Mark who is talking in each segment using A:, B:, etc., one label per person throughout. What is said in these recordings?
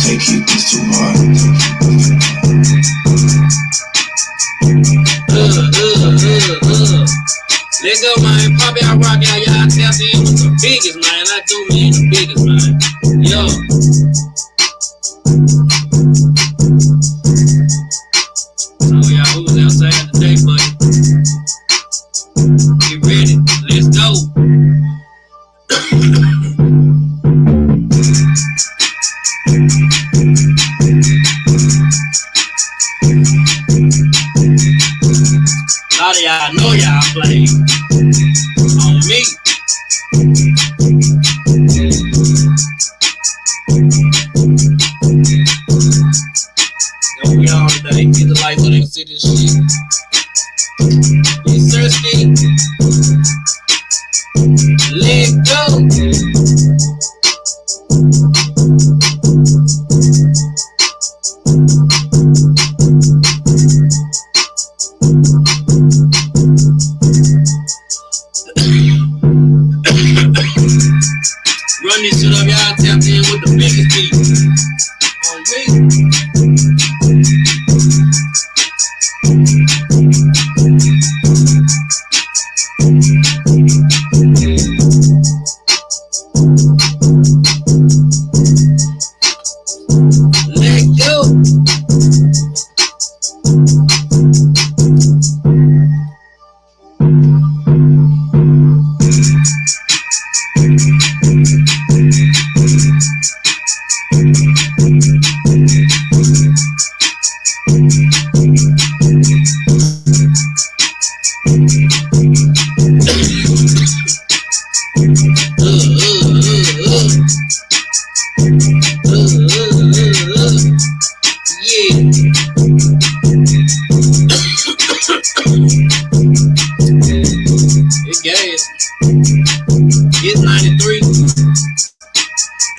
A: Can't keep this too hard.
B: Let's go, man. Pop out, rock out. Y'all tap in with the biggest, man. I do mean the biggest, man. Yo. Oh, y'all who's outside today, buddy? Get ready. Let's go. A lot of y'all know y'all play on me. Don't we all today? Get the light so they can see this shit. It's thirsty. Let go. Run this shit up, y'all tapped in with the biggest beat. On me. Let go. It gas. It's 93.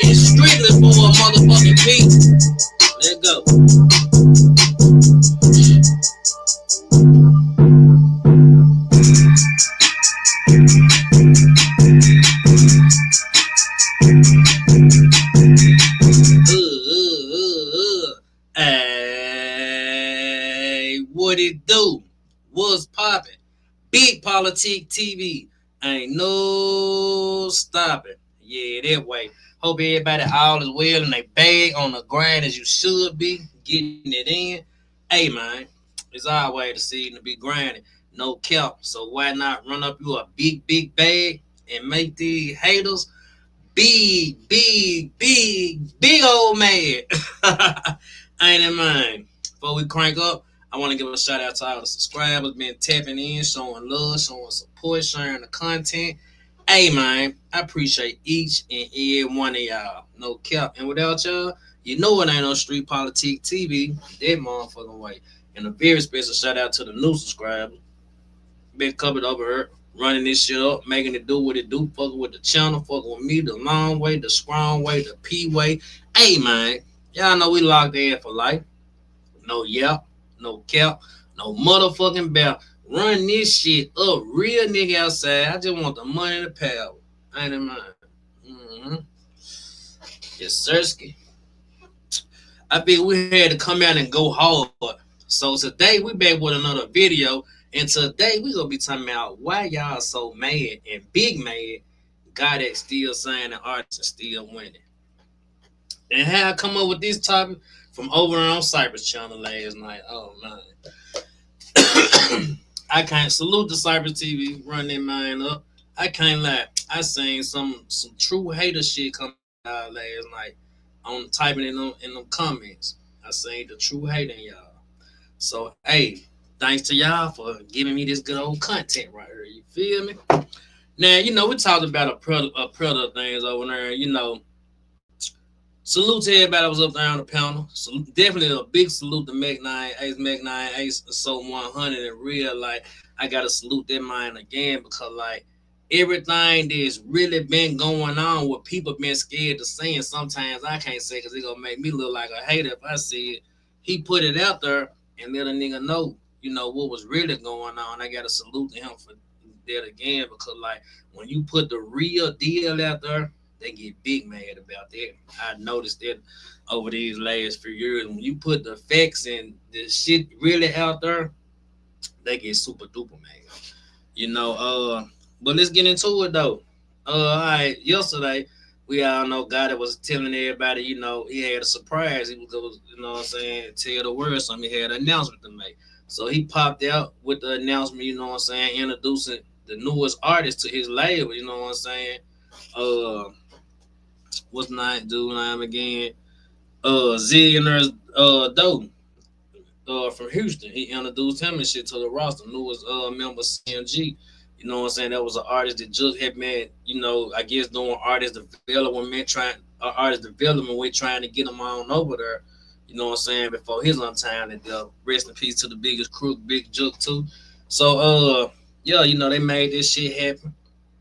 B: It's strictly for a motherfucking beat. Let's go. Hey, what it do? What's poppin'? Big Politique TV. Ain't no stopping. Yeah, that way. Hope everybody all is well and they bag on the grind as you should be, getting it in. Hey, man, it's our way to see to be grinding. No cap. So why not run up you a big bag and make these haters big old mad. Ain't it, man? Before we crank up, I want to give a shout out to all the subscribers, been tapping in, showing love, showing support, sharing the content. Hey, man, I appreciate each and every one of y'all. No cap. And without y'all, you know it ain't no Street Politique TV. That motherfucking way. And a very special shout out to the new subscribers. Been covered over here, running this shit up, making it do what it do, fucking with the channel, fucking with me, the long way, the strong way, the P way. Hey, man, y'all know we locked in for life. No yap, no cap, no motherfucking belt. Run this shit up, real nigga outside. I just want the money and the power. Ain't it, man? Yes, Sirski. I think we had to come out and go hard. So today we back with another video. And today we gonna be talking about why y'all so mad and big mad. Gotti still signing artists and still winning. And how I come up with this topic from over on Cypress channel last night. Oh man. I can't salute the Cypress TV, run that mind up. I can't lie. I seen some true hater shit come out last night on typing in them comments. I seen the true hate in y'all. So hey, thanks to y'all for giving me this good old content right here. You feel me? Now, you know, we talked about a predator things over there, you know. Salute to everybody that was up there on the panel. So definitely a big salute to Mac 9 Ace, so 100 in real. Like, I gotta salute that mind again because like everything that's really been going on, what people been scared to say, and sometimes I can't say because it's gonna make me look like a hater if I see it. He put it out there and let a nigga know, you know, what was really going on. I gotta salute to him for that again because like when you put the real deal out there, they get big mad about that. I noticed that over these last few years. When you put the facts and the shit really out there, they get super duper mad. You know, but let's get into it though. All right, yesterday we all know God was telling everybody, he had a surprise. He was going, what I'm saying, tell the world something. He had an announcement to make. So he popped out with the announcement, what I'm saying, introducing the newest artist to his label, what I'm saying. Uh, what's name, dude name again? Zillionaires, Doe from Houston. He introduced him and shit to the roster. Newest member CMG. You know what I'm saying? That was an artist that just had been, I guess doing artist development, artist development, we trying to get him on over there. You know what I'm saying? Before his time and rest in peace to the biggest crook, Big Jook too. So yeah, they made this shit happen.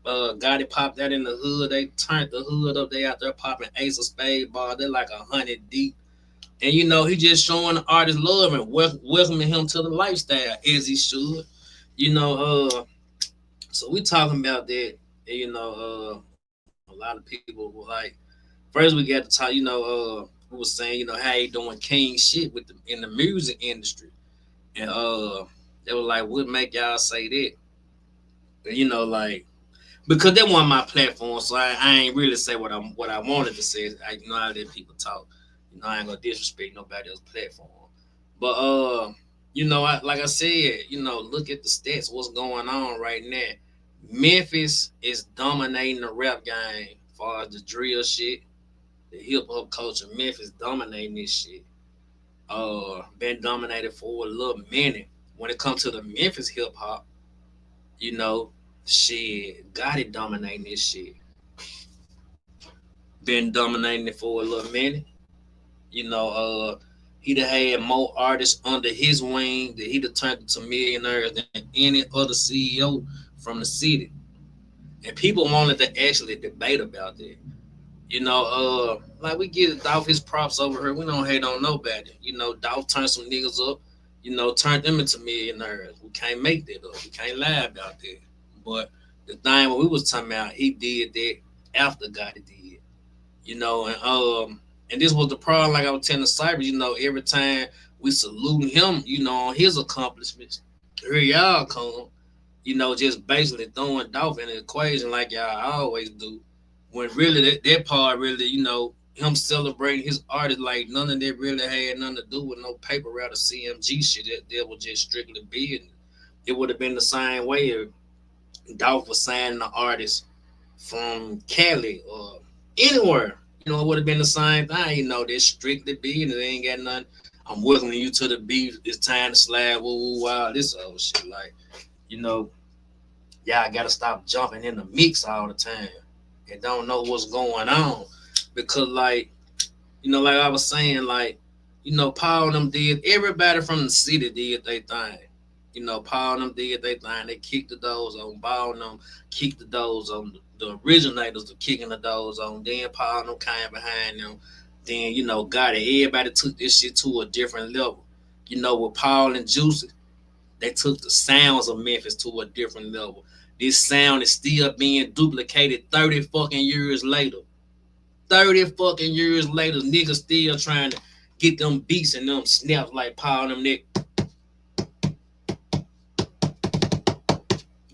B: Gotti popped that in the hood. They turned the hood up. They out there popping Ace of Spade ball. They're like 100 deep. And he just showing the artist love and welcoming him to the lifestyle as he should. You know, so we talking about that. And, a lot of people were like, first we got to talk. We was saying, how he doing king shit in the music industry, and they were like, what make y'all say that? And, like because they want my platform, so I ain't really say what I wanted to say. I let people talk. I ain't gonna disrespect nobody else's platform. But like I said, look at the stats. What's going on right now? Memphis is dominating the rap game as far as the drill shit, the hip hop culture. Memphis dominating this shit. Been dominated for a little minute. When it comes to the Memphis hip hop, you know, shit, got it dominating this shit. Been dominating it for a little minute. You know, he'd have had more artists under his wing that he'd have turned into millionaires than any other CEO from the city. And people wanted to actually debate about that. Like we get Dolph his props over here. We don't hate on nobody. Dolph turned some niggas up, turned them into millionaires. We can't make that up. We can't lie about that. But the thing what we was talking about, he did that after Gotti did. And this was the problem, like I was telling Cyber, every time we saluting him, on his accomplishments, here y'all come, just basically throwing Dolph in the equation like y'all always do. When really that part really, him celebrating his artist like none of that really had nothing to do with no paper route or CMG shit. That was just strictly business. It would have been the same way if Dolph was signing the artist from Cali or anywhere. It would have been the same thing. That's strictly business. They ain't got nothing. I'm welcoming you to the beef. It's time to slide. Woo, woo, wow. This old shit. Like, you know, y'all got to stop jumping in the mix all the time and don't know what's going on. Because, like I was saying, Paul and them did, everybody from the city did their thing. Paul and them did their thing. They kicked the doors on. Paul and them kicked the doors on. The originators were kicking the doors on. Then Paul and them came behind them. Then, got it. Everybody took this shit to a different level. With Paul and Juicy, they took the sounds of Memphis to a different level. This sound is still being duplicated 30 fucking years later. 30 fucking years later, niggas still trying to get them beats and them snaps like Paul and them.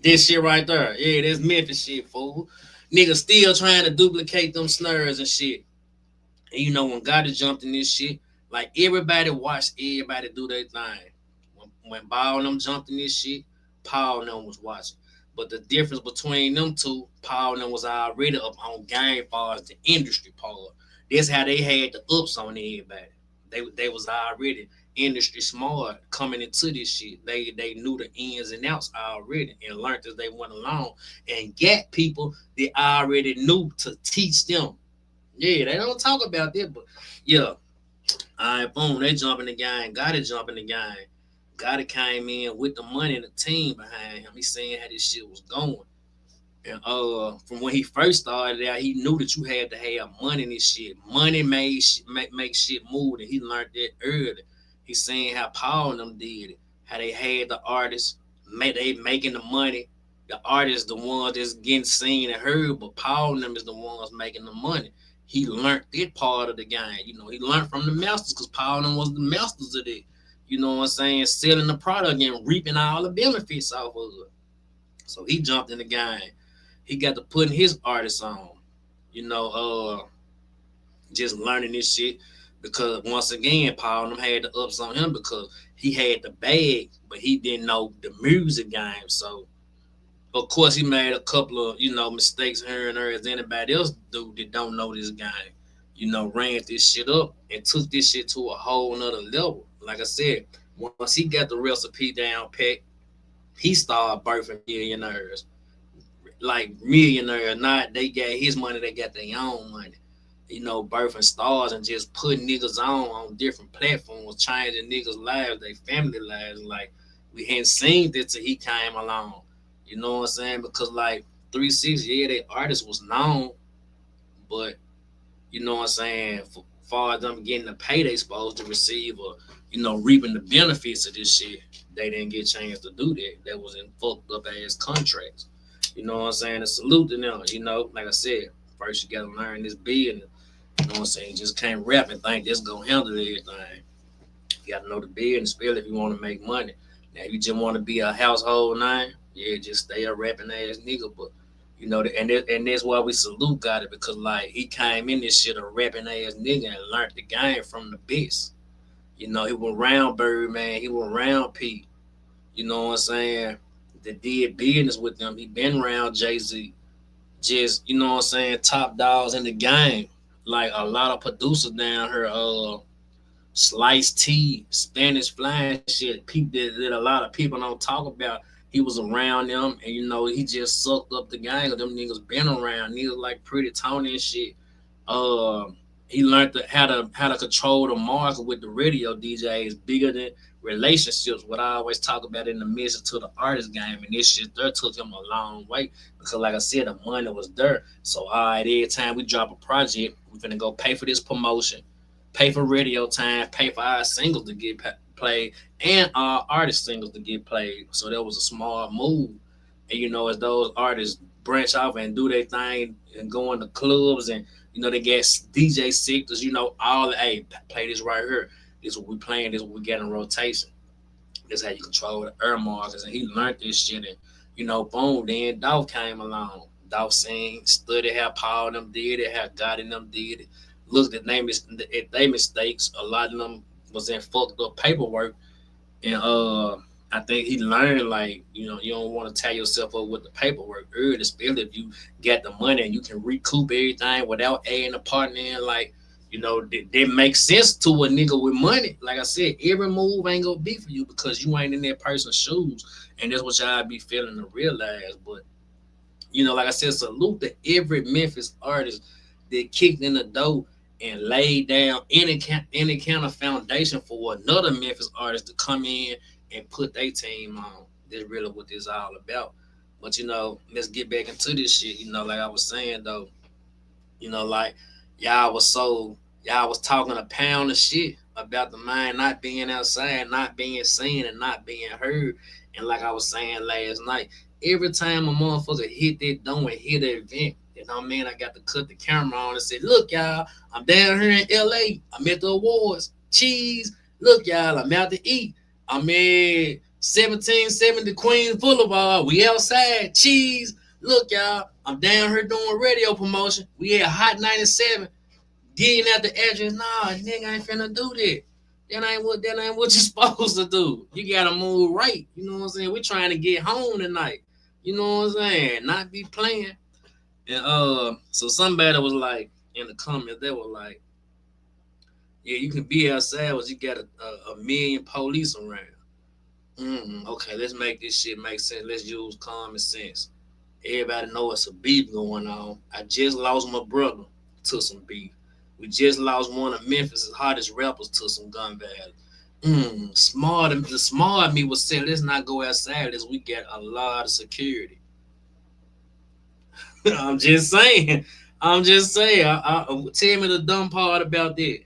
B: This shit right there. Yeah, that's Memphis shit, fool. Niggas still trying to duplicate them snares and shit. And when Gotti jumped in this shit, like everybody watched everybody do their thing. When Ball and them jumped in this shit, Paul and them was watching. But the difference between them two, Paul and them was already up on game as the industry part. That's how they had the ups on everybody. They was already industry smart coming into this shit. They knew the ins and outs already and learned as they went along and got people that already knew to teach them. Yeah, they don't talk about that, but yeah. All right, boom, they jump in the game. Gotta jump in the game. Gotta came in with the money and the team behind him. He saying how this shit was going. And from when he first started out, he knew that you had to have money in this shit. Money make shit move, and he learned that early. He's saying how Paul and them did it, how they had the artists, they making the money, The artists, the ones that's getting seen and heard, but Paul and them is the ones making the money. He learned that part of the game. He learned from the masters because Paul and them was the masters of it. You know what I'm saying? Selling the product and reaping all the benefits off of it. So he jumped in the game. He got to putting his artists on. You know, just learning this shit because once again, Paul and them had the ups on him because he had the bag, but he didn't know the music game. So of course he made a couple of mistakes here and there as anybody else do that don't know this game. Ran this shit up and took this shit to a whole nother level. Like I said, once he got the recipe down pat, he started birthing millionaires. Like millionaires, not they got his money, they got their own money. Birthing stars and just putting niggas on different platforms, changing niggas' lives, their family lives. Like we hadn't seen this till he came along. You know what I'm saying? Because like 3 6, yeah, they artist was known, but you know what I'm saying, for far as them getting the pay they supposed to receive or, reaping the benefits of this shit, they didn't get a chance to do that. That was in fucked up ass contracts. You know what I'm saying? A salute to them, like I said, first you gotta learn this business. You know what I'm saying? You just can't rap and think that's gonna handle everything. You gotta know the business, especially if you wanna make money. Now if you just wanna be a household name, yeah, just stay a rapping ass nigga. But and that's why we salute got it because like he came in this shit a rapping ass nigga and learned the game from the best. He was around Birdman, he was around Pete. You know what I'm saying? That did business with them. He been around Jay Z. Just you know what I'm saying, top dogs in the game. Like a lot of producers down here, Slice T, Spanish Flying shit. People that a lot of people don't talk about. He was around them, and he just sucked up the gang. Of them niggas been around niggas like Pretty Tony and shit. Uh, he learned how to control the market with the radio DJs bigger than relationships. What I always talk about in the midst to the artist game, and this shit there took him a long way because, like I said, the money was there. So, all right, every time we drop a project, we finna go pay for this promotion, pay for radio time, pay for our singles to get played, and our artist singles to get played. So that was a smart move. And as those artists branch off and do their thing and go into clubs and they get DJ sectors, all hey, play this right here. This is what we playing, this is what we get in rotation. This how you control the air markers. And he learned this shit and boom, then Dolph came along. Dolph seen, studied how Paul and them did it, how Gotti and them did it, looked at their mistakes. A lot of them was in fucked up paperwork and I think he learned like you don't want to tie yourself up with the paperwork early, especially if you get the money and you can recoup everything without adding a partner in. Like that makes sense to a nigga with money. Like I said, every move ain't gonna be for you because you ain't in that person's shoes, and that's what y'all be feeling to realize. But like I said, salute to every Memphis artist that kicked in the door and laid down any kind of foundation for another Memphis artist to come in and put their team on. That's really what this all about. But let's get back into this shit. Like I was saying though, like y'all was so y'all was talking a pound of shit about the mind not being outside, not being seen, and not being heard. And like I was saying last night, every time a motherfucker hit that door and hit an event, you know what I mean? I got to cut the camera on and say, look, y'all, I'm down here in LA. I'm at the awards. Cheese. Look, y'all, I'm out to eat. I'm at 1770 Queens Boulevard. We outside. Cheese. Look, y'all, I'm down here doing radio promotion. We at Hot 97. Getting out the address. Nah, nigga ain't finna do that. That ain't what you supposed to do. You gotta move right. You know what I'm saying? We're trying to get home tonight. You know what I'm saying? Not be playing. And so somebody was like in the comments, they were like, yeah, you can be outside, but you got a million police around. Okay, let's make this shit make sense. Let's use common sense. Everybody know it's a beef going on. I just lost my brother to some beef. We just lost one of Memphis' hottest rappers to some gun violence. The smart me was saying, let's not go outside as we get a lot of security. I'm just saying. I'm just saying. Tell me the dumb part about that.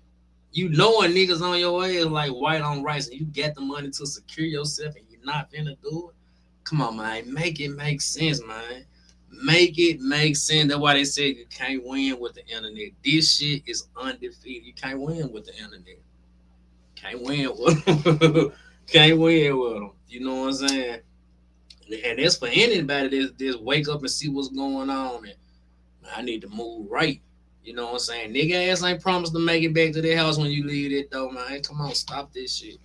B: You knowing niggas on your ass like white on rice, and you get the money to secure yourself, and you're not finna do it. Come on, man. Make it make sense, man. Make it make sense. That's why they say you can't win with the internet. This shit is undefeated. You can't win with the internet. Can't win with them. Can't win with them. You know what I'm saying? And that's for anybody that just wake up and see what's going on. And I need to move right. You know what I'm saying? Nigga ass ain't promised to make it back to their house when you leave it though, man. Come on, stop this shit.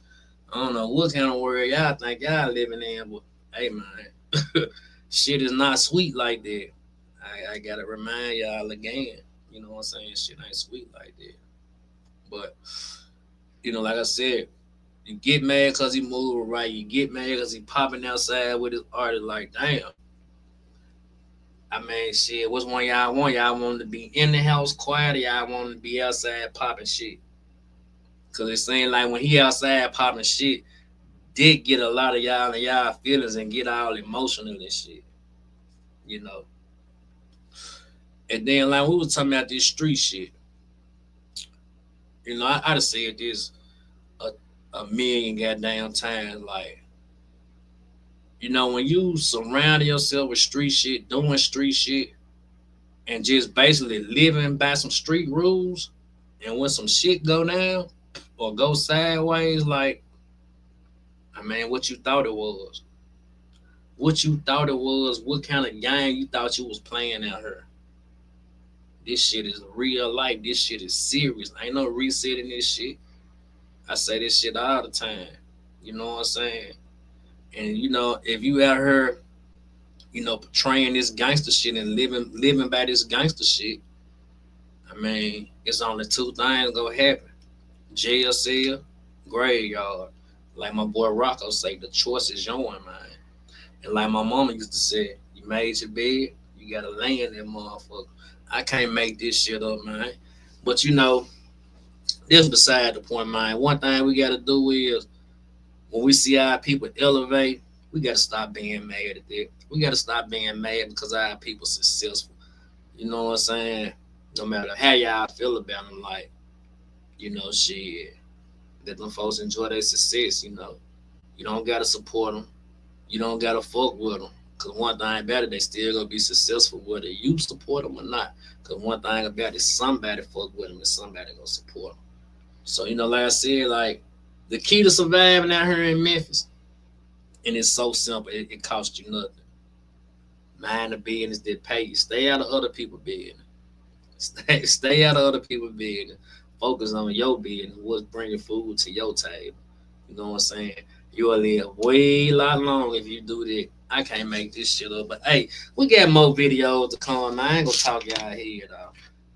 B: I don't know what kind of world y'all think y'all living in, but hey man, shit is not sweet like that. I gotta remind y'all again. You know what I'm saying? Shit ain't sweet like that. But like I said, you get mad because he moving right. You get mad because he popping outside with his artist. Like, damn. I mean, shit. Which one y'all want? Y'all want to be in the house quiet, or y'all want to be outside popping shit? Cause it seems like when he outside popping shit, did get a lot of y'all and y'all feelings and get all emotional and shit. You know. And then like we was talking about this street shit. I'd have said this a, a million goddamn times. Like, when you surround yourself with street shit, doing street shit, and just basically living by some street rules, and when some shit go down or go sideways, like, I mean, what you thought it was? What you thought it was? What kind of game you thought you was playing out here? This shit is real life. This shit is serious. Ain't no resetting this shit. I say this shit all the time. You know what I'm saying? And if you out here, portraying this gangster shit and living by this gangster shit, I mean, it's only two things gonna happen: jail cell, graveyard. Like my boy Rocco say, the choice is yours, man. And like my mama used to say, you made your bed, you gotta lay in that motherfucker. I can't make this shit up, man. But this beside the point, man. One thing we gotta do is when we see our people elevate, we gotta stop being mad at that. We gotta stop being mad because our people successful. You know what I'm saying? No matter how y'all feel about them, like, shit, let them folks enjoy their success. You don't gotta support them. You don't gotta fuck with them. Cause one thing about it, they still gonna be successful whether you support them or not. Cause one thing about it, somebody fuck with them and somebody gonna support them. So like I said, like the key to surviving out here in Memphis, and it's so simple. It costs you nothing. Mind the business that pay you. Stay out of other people's business. Stay out of other people's business. Focus on your business. What's bringing food to your table. You know what I'm saying? You'll live way lot long if you do that. I can't make this shit up. But hey, we got more videos to come. I ain't gonna talk y'all here though.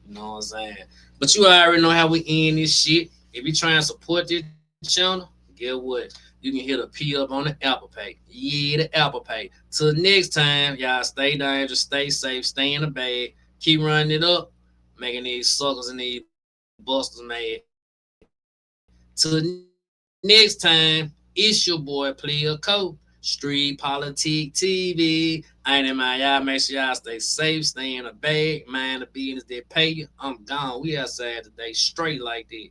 B: You know what I'm saying? But you already know how we end this shit. If you trying to support this channel, get what? You can hit a P up on the Apple Pay. Yeah, the Apple Pay. Till next time, y'all stay dangerous, stay safe, stay in the bag, keep running it up, making these suckers and these busters mad. Till next time, it's your boy Player Coat, Street Politic TV. Ain't in my y'all. Make sure y'all stay safe, stay in the bag, mind the business that pay you. I'm gone. We outside today, straight like that.